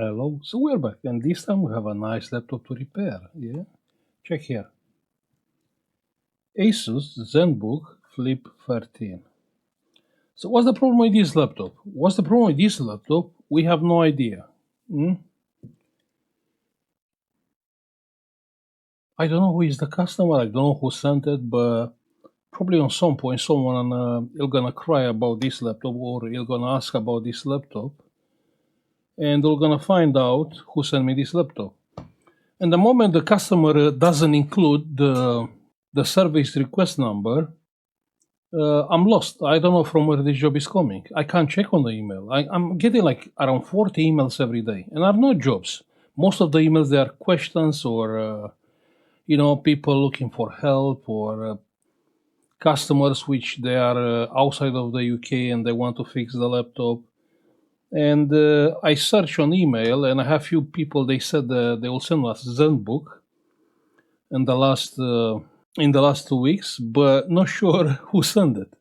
Hello, so we're back, and this time we have a nice laptop to repair. Yeah, check here. Asus Zenbook Flip 13. So what's the problem with this laptop? What's the problem with this laptop? We have no idea. I don't know who is the customer. I don't know who sent it, but probably on some point someone is gonna cry about this laptop or is gonna ask about this laptop, and they're gonna find out who sent me this laptop. And the moment the customer doesn't include the service request number, I'm lost. I don't know from where this job is coming. I can't check on the email. I'm getting like around 40 emails every day, and are not jobs. Most of the emails, they are questions or people looking for help or customers which they are outside of the UK and they want to fix the laptop. And I search on email, and I have few people. They said they will send us Zenbook in the last 2 weeks, but not sure who sent it.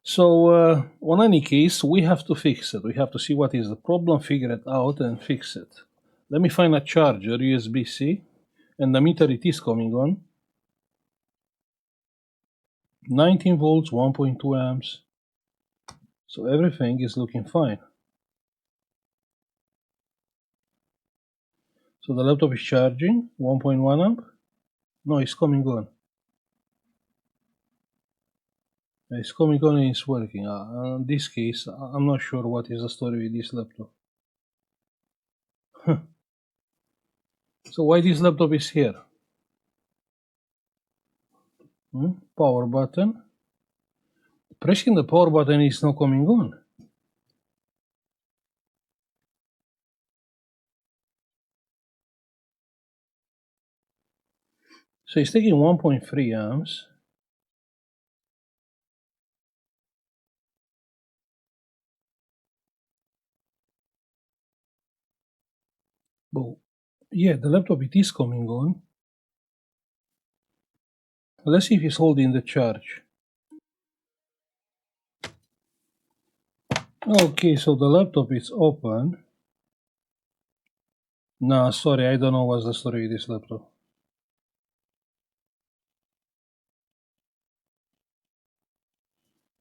So on any case, we have to fix it. We have to see what is the problem, figure it out, and fix it. Let me find a charger, USB-C, and the meter it is coming on. 19 volts, 1.2 amps. So everything is looking fine. So the laptop is charging, 1.1 amp. No, it's coming on. It's coming on and it's working. In this case, I'm not sure what is the story with this laptop. So why this laptop is here? Power button. Pressing the power button is not coming on. So it's taking 1.3 amps. But yeah, the laptop it is coming on. Let's see if it's holding the charge. Okay, so the laptop is open. No, sorry, I don't know what's the story with this laptop.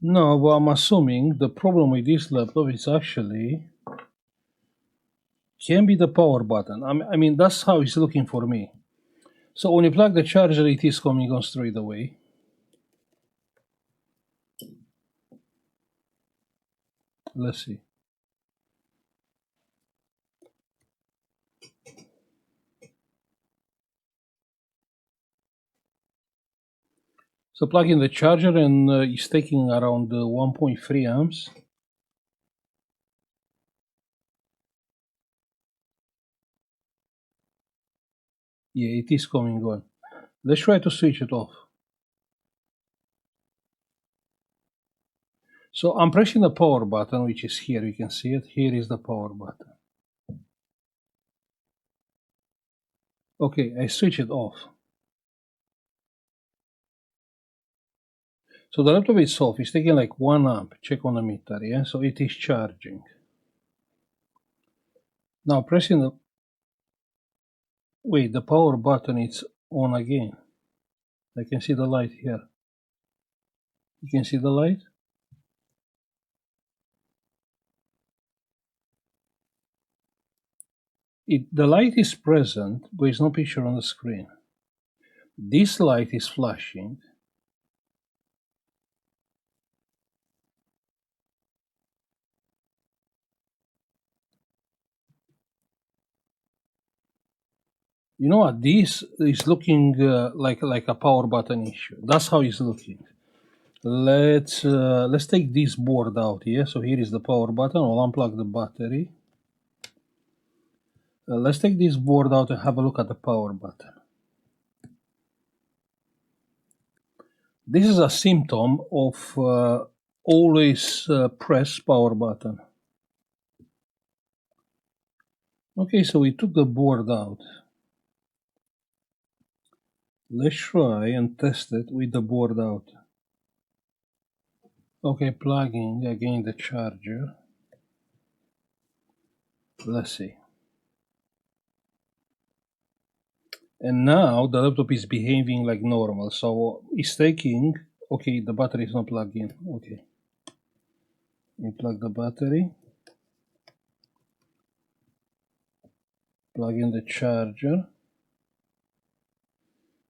No, but I'm assuming the problem with this laptop is actually can be the power button. I mean, that's how it's looking for me. So when you plug the charger, it is coming on straight away. Let's see. So plug in the charger and it's taking around 1.3 amps. Yeah, it is coming on. Let's try to switch it off. So I'm pressing the power button, which is here. You can see it. Here is the power button. Okay, I switch it off. So the laptop itself is taking like 1 amp. Check on the meter, yeah? So it is charging. Now pressing the... Wait, the power button is on again. I can see the light here. You can see the light? The light is present, but there's no picture on the screen. This light is flashing. You know what? This is looking like a power button issue. That's how it's looking. Let's take this board out here. So here is the power button. I'll unplug the battery. Let's take this board out and have a look at the power button. This is a symptom of always press power button. Okay, so we took the board out. Let's try and test it with the board out. Okay, plugging again the charger. Let's see. And now the laptop is behaving like normal. So it's taking, okay, the battery is not plugged in. Okay. Unplug the battery. Plug in the charger.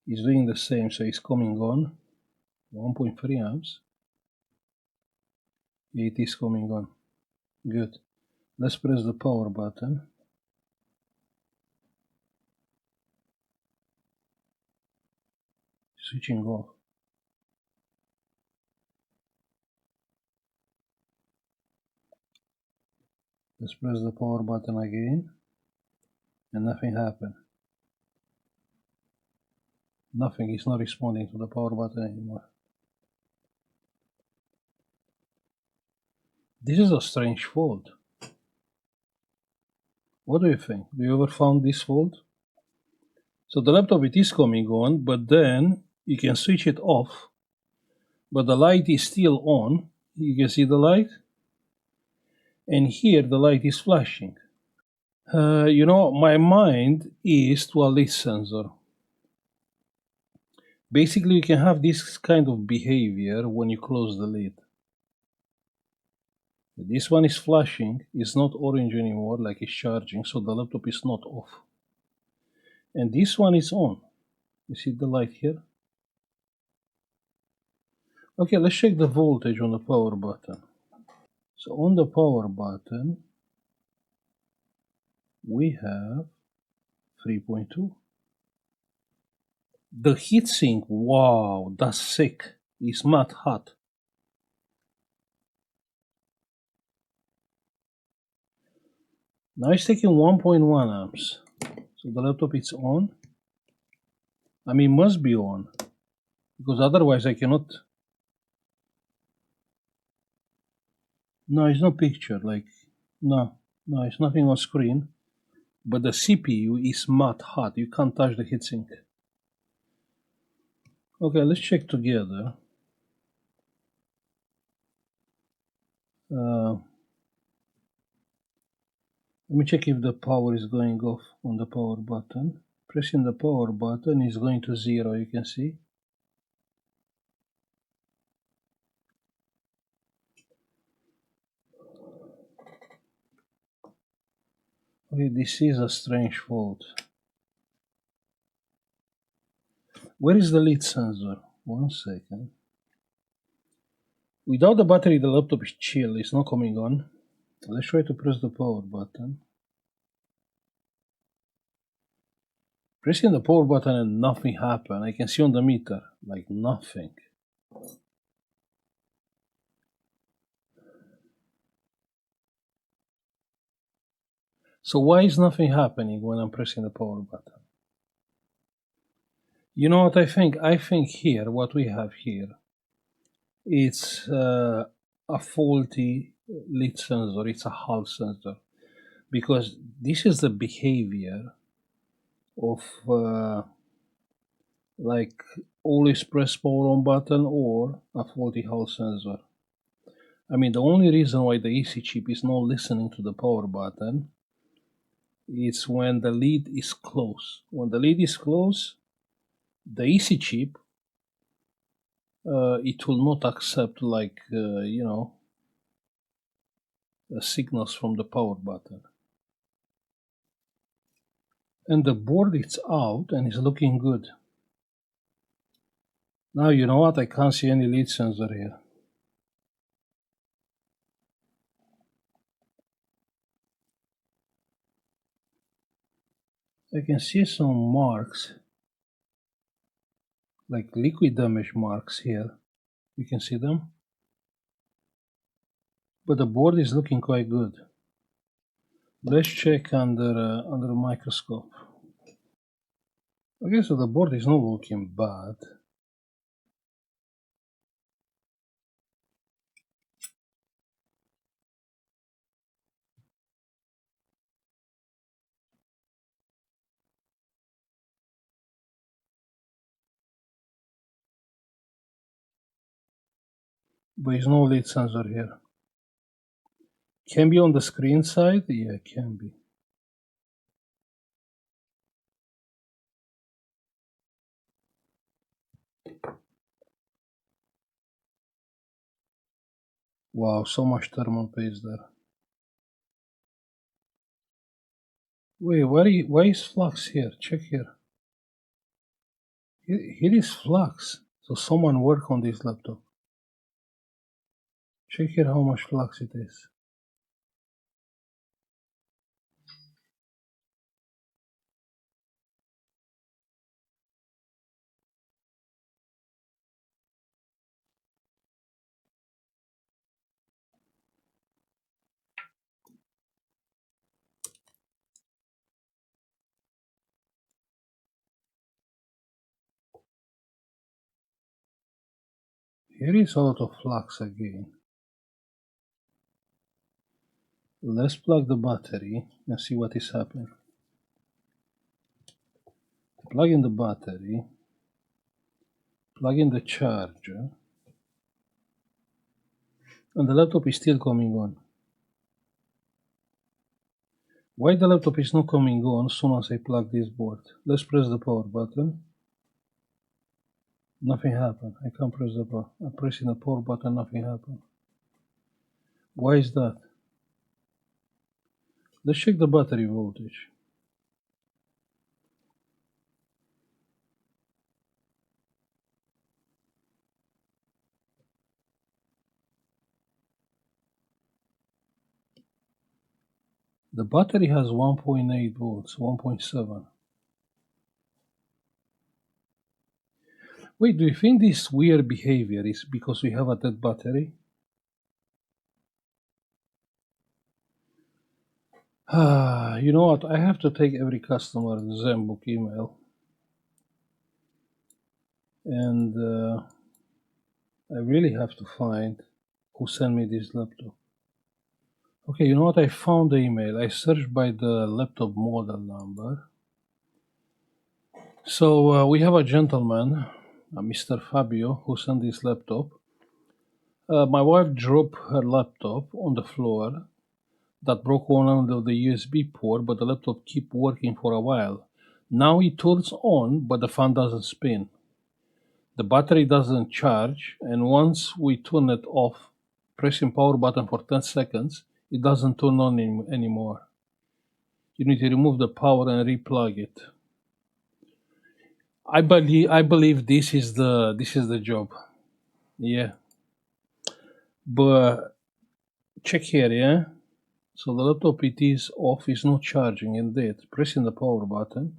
It's doing the same, so it's coming on. 1.3 amps. It is coming on. Good. Let's press the power button. Switching off. Let's press the power button again. And nothing happened. Nothing is not responding to the power button anymore. This is a strange fault. What do you think? Do you ever found this fault? So the laptop, it is coming on, but then you can switch it off, but the light is still on. You can see the light, and here the light is flashing. My mind is to a lead sensor. Basically, you can have this kind of behavior when you close the lid. This one is flashing, it's not orange anymore, like it's charging, so the laptop is not off. And this one is on. You see the light here? Okay, let's check the voltage on the power button. So on the power button, we have 3.2. The heatsink, wow, that's sick. It's mad hot. Now it's taking 1.1 amps. So the laptop is on. I mean, must be on, because otherwise I cannot. No, it's no picture. No, it's nothing on screen. But the CPU is mad hot. You can't touch the heatsink. Okay, let's check together. Let me check if the power is going off on the power button. Pressing the power button is going to 0, you can see. Okay, this is a strange fault. Where is the lead sensor? 1 second. Without the battery, the laptop is chill, it's not coming on. Let's try to press the power button. Pressing the power button and nothing happened. I can see on the meter, like nothing. So why is nothing happening when I'm pressing the power button? You know what I think? I think here, what we have here, it's a faulty lead sensor. It's a Hall sensor. Because this is the behavior of like always press power on button or a faulty Hall sensor. I mean, the only reason why the EC chip is not listening to the power button is when the lid is closed. When the lid is closed, the EC chip, it will not accept signals from the power button. And the board is out and is looking good. Now, you know what? I can't see any lead sensor here. I can see some marks, like liquid damage marks here. You can see them. But the board is looking quite good. Let's check under a microscope. Okay, so the board is not looking bad. But there's no lead sensor here. Can be on the screen side? Yeah, can be. Wow, so much thermal paste there. Wait, why is flux here? Check here. Here is flux. So someone work on this laptop. Check here how much flux it is. Here is a lot of flux again. Let's plug the battery and see what is happening. Plug in the battery, plug in the charger, and the laptop is still coming on. Why the laptop is not coming on as soon as I plug this board? Let's press the power button. Nothing happened. I can't press the power. I'm pressing the power button, nothing happened. Why is that? Let's check the battery voltage. The battery has 1.8 volts, 1.7. Wait, do you think this weird behavior is because we have a dead battery? You know what? I have to take every customer Zenbook email. And I really have to find who sent me this laptop. Okay, you know what? I found the email. I searched by the laptop model number. So we have a gentleman, Mr. Fabio, who sent this laptop. My wife dropped her laptop on the floor. That broke one end of the USB port, but the laptop keep working for a while. Now it turns on, but the fan doesn't spin. The battery doesn't charge, and once we turn it off, pressing power button for 10 seconds, it doesn't turn on anymore. You need to remove the power and replug it. I believe this is the job. Yeah. But check here, yeah? So the laptop it is off, is not charging indeed. Pressing the power button.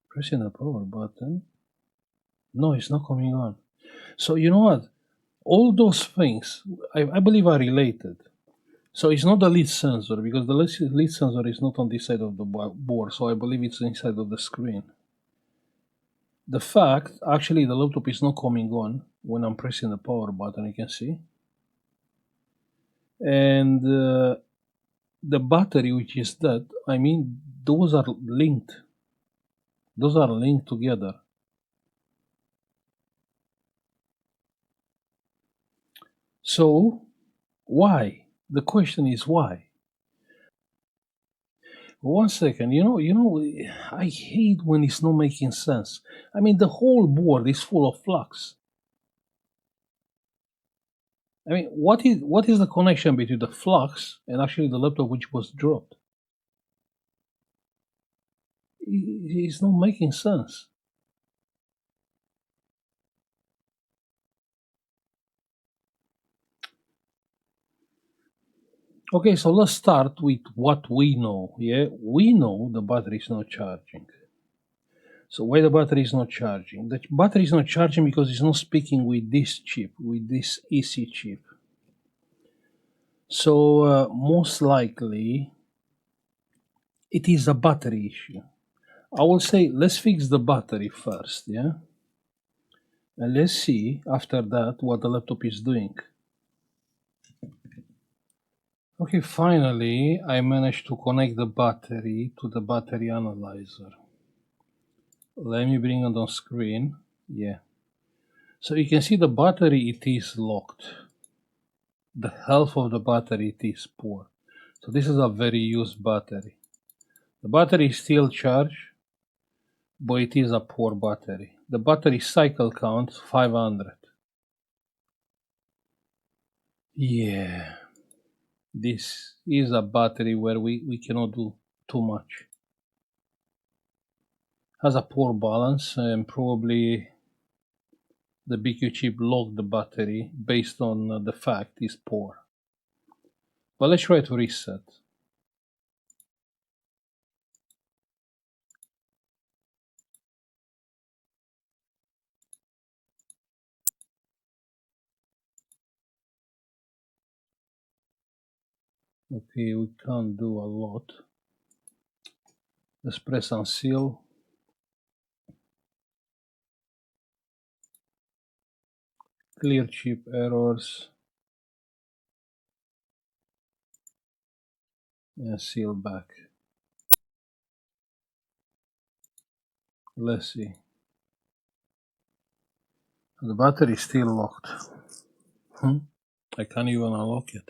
Pressing the power button. No, it's not coming on. So you know what? All those things I believe are related. So it's not the lead sensor because the lead sensor is not on this side of the board. So I believe it's inside of the screen. The fact, actually, the laptop is not coming on when I'm pressing the power button, you can see. And the battery, which is that, I mean, those are linked. Those are linked together. So, why? The question is why? One second, I hate when it's not making sense. I mean, the whole board is full of flux. I mean, what is the connection between the flux and actually the laptop which was dropped? It's not making sense. Okay, so let's start with what we know. Yeah, we know the battery is not charging. So why the battery is not charging? The battery is not charging because it's not speaking with this chip, with this EC chip. So most likely it is a battery issue. I will say let's fix the battery first, yeah? And let's see after that what the laptop is doing. Okay, finally I managed to connect the battery to the battery analyzer. Let me bring it on screen. Yeah. So you can see the battery, it is locked. The health of the battery, it is poor. So this is a very used battery. The battery is still charged, but it is a poor battery. the battery cycle count 500. Yeah, this is a battery where we cannot do too much. Has a poor balance, and probably the BQ chip locked the battery based on the fact it's poor. But let's try to reset. Okay, we can't do a lot. Let's press unseal. Clear chip errors. And seal back. Let's see. The battery is still locked. I can't even unlock it.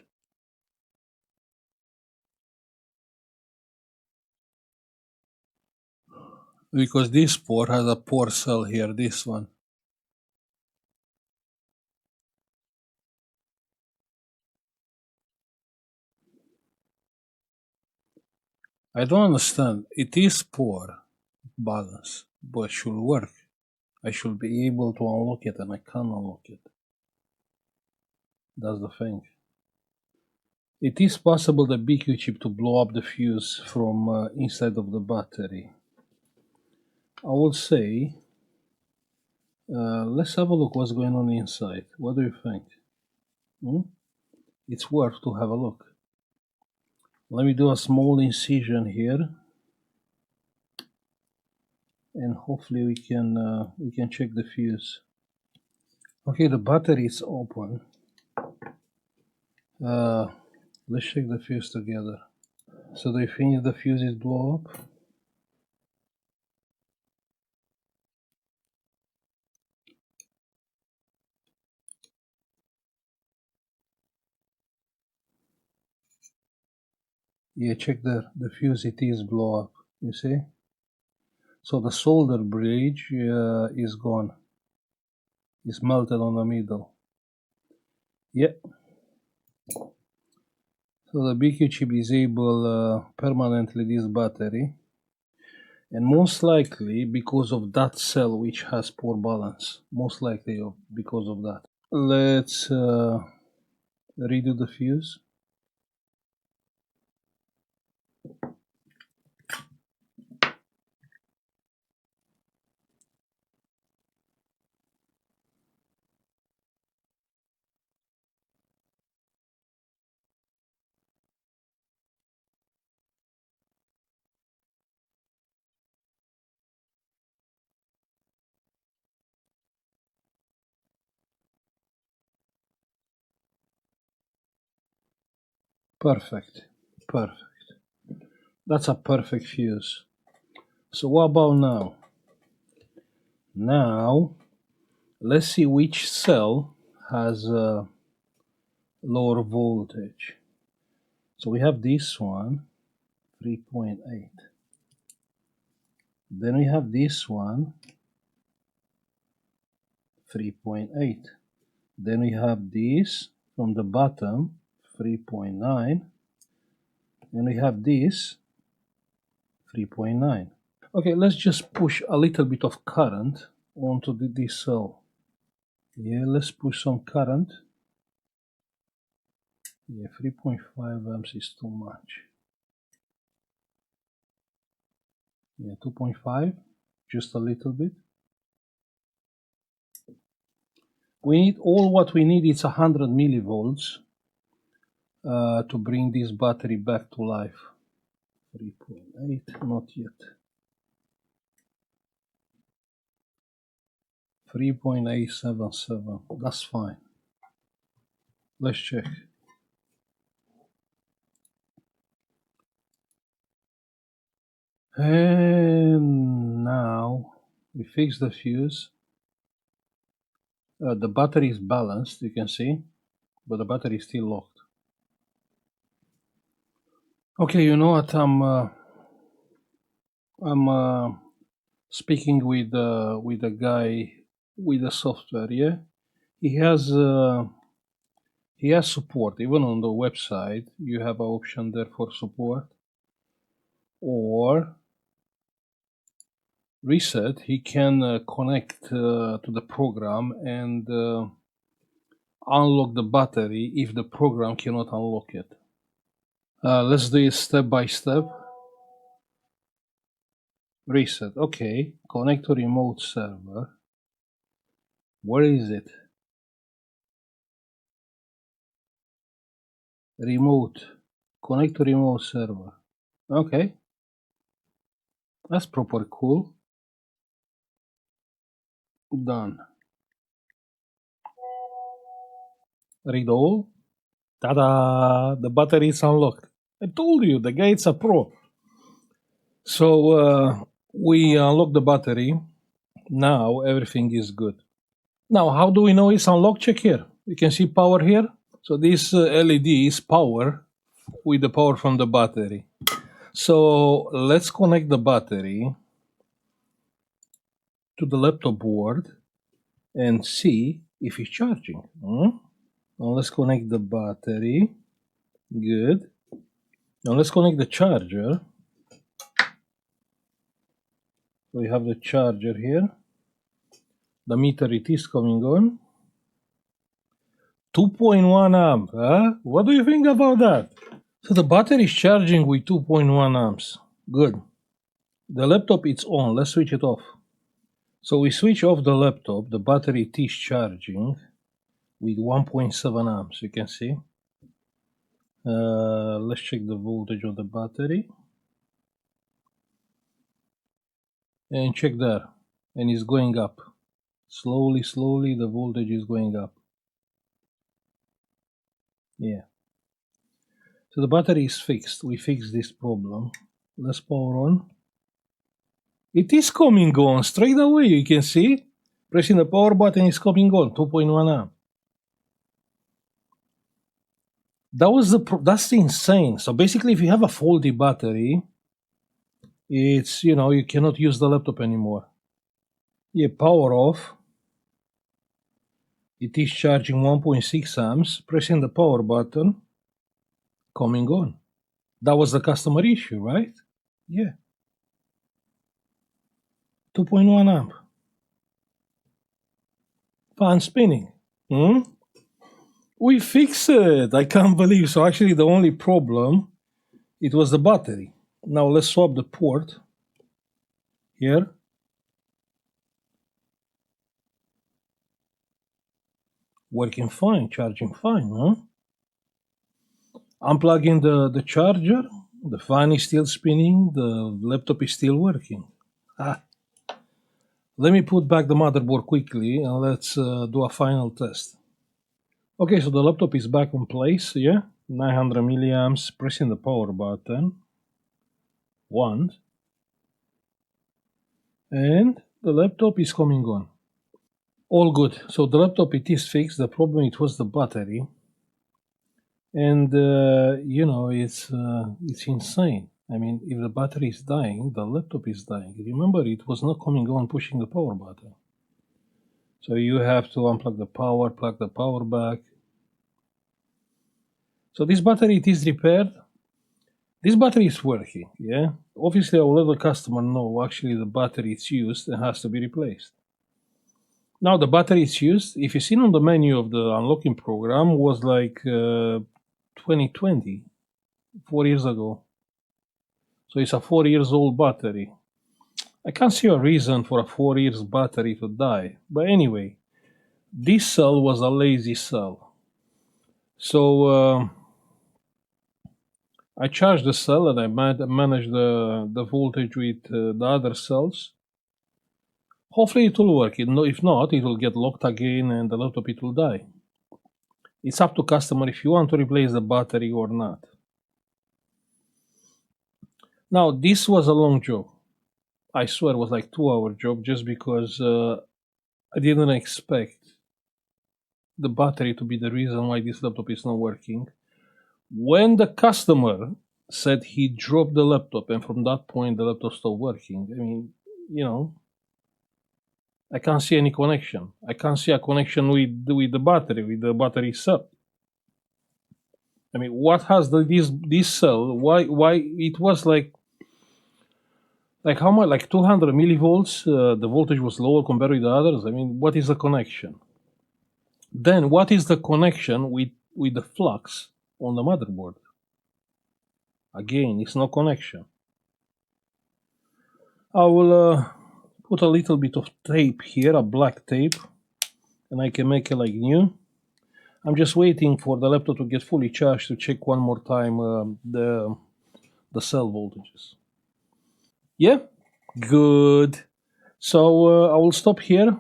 Because this port has a poor cell here, this one. I don't understand. It is poor balance, but it should work. I should be able to unlock it, and I can't unlock it. That's the thing. It is possible the BQ chip to blow up the fuse from inside of the battery. I would say, let's have a look what's going on inside. What do you think? It's worth to have a look. Let me do a small incision here, and hopefully we can check the fuse. Okay, the battery is open. Let's check the fuse together. So do you think the fuse is blow up? Yeah, check the fuse, it is blow up, you see? So the solder bridge is gone. It's melted on the middle. Yeah. So the BQ chip disable permanently this battery. And most likely because of that cell which has poor balance. Most likely because of that. Let's redo the fuse. Perfect. Perfect. That's a perfect fuse. So what about now? Now, let's see which cell has lower voltage. So we have this one, 3.8. Then we have this one, 3.8. Then we have this from the bottom, 3.9. And we have this, 3.9. Okay, let's just push a little bit of current onto this cell. Yeah, let's push some current. Yeah, 3.5 amps is too much. Yeah, 2.5, just a little bit. We need what we need is 100 millivolts to bring this battery back to life. 3.8, not yet. 3.877, that's fine. Let's check. And now we fix the fuse. The battery is balanced, you can see, but the battery is still locked. Okay, you know what? I'm speaking with a guy with the software. Yeah, he has support. Even on the website, you have an option there for support. Or reset, he can connect to the program and unlock the battery if the program cannot unlock it. Let's do it step by step. Reset. Okay. Connect to remote server. Where is it? Remote. Connect to remote server. Okay. That's proper cool. Done. Read all. Ta-da! The battery is unlocked. I told you, the guy is a pro. So we unlock the battery. Now everything is good. Now, how do we know it's unlocked? Check here. You can see power here. So this LED is power with the power from the battery. So let's connect the battery to the laptop board and see if it's charging. Now let's connect the battery. Good. Now let's connect the charger. We have the charger here. The meter, it is coming on. 2.1 amp. What do you think about that? So the battery is charging with 2.1 amps. Good. The laptop is on. Let's switch it off. So we switch off the laptop. The battery is charging with 1.7 amps. You can see. Let's check the voltage of the battery. And check there. And it's going up. Slowly, slowly, the voltage is going up. Yeah. So the battery is fixed. We fixed this problem. Let's power on. It is coming on straight away. You can see. Pressing the power button is coming on. 2.1 amp. That's insane. So basically, if you have a faulty battery, it's, you cannot use the laptop anymore. Yeah, power off. It is charging 1.6 amps. Pressing the power button, coming on. That was the customer issue, right? Yeah. 2.1 amp. Fan spinning. We fixed it. I can't believe. So actually, the only problem, it was the battery. Now let's swap the port here. Working fine, charging fine, huh? Unplugging the charger, the fan is still spinning, the laptop is still working. Let me put back the motherboard quickly and let's do a final test. Okay, so the laptop is back in place, yeah? 900 milliamps, pressing the power button. Once. And the laptop is coming on. All good. So the laptop, it is fixed. The problem, it was the battery. And, it's insane. I mean, if the battery is dying, the laptop is dying. Remember, it was not coming on pushing the power button. So you have to unplug the power, plug the power back. So this battery, it is repaired. This battery is working, yeah? Obviously, I will let the customer know actually the battery is used and has to be replaced. Now the battery is used. If you see on the menu of the unlocking program, was like 2020, 4 years ago. So it's a 4 years old battery. I can't see a reason for a 4 years battery to die. But anyway, this cell was a lazy cell. So I charged the cell and I managed the voltage with the other cells. Hopefully it will work. If not, it will get locked again and the laptop, it will die. It's up to customer if you want to replace the battery or not. Now, this was a long job. I swear it was like 2-hour job just because I didn't expect the battery to be the reason why this laptop is not working. When the customer said he dropped the laptop and from that point the laptop stopped working, I mean, I can't see any connection. I can't see a connection with the battery cell. I mean, what has this cell? Why it was like how much, like 200 millivolts? The voltage was lower compared with the others. I mean, what is the connection? Then what is the connection with the flux on the motherboard? Again, it's no connection. I will put a little bit of tape here, a black tape, and I can make it like new. I'm just waiting for the laptop to get fully charged to check one more time the cell voltages. Yeah, good. So I will stop here.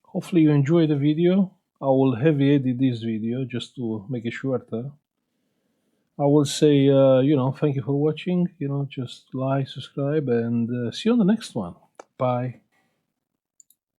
Hopefully you enjoy the video. I will heavy edit this video just to make it shorter. I will say, thank you for watching. Just like, subscribe, and see you on the next one. Bye.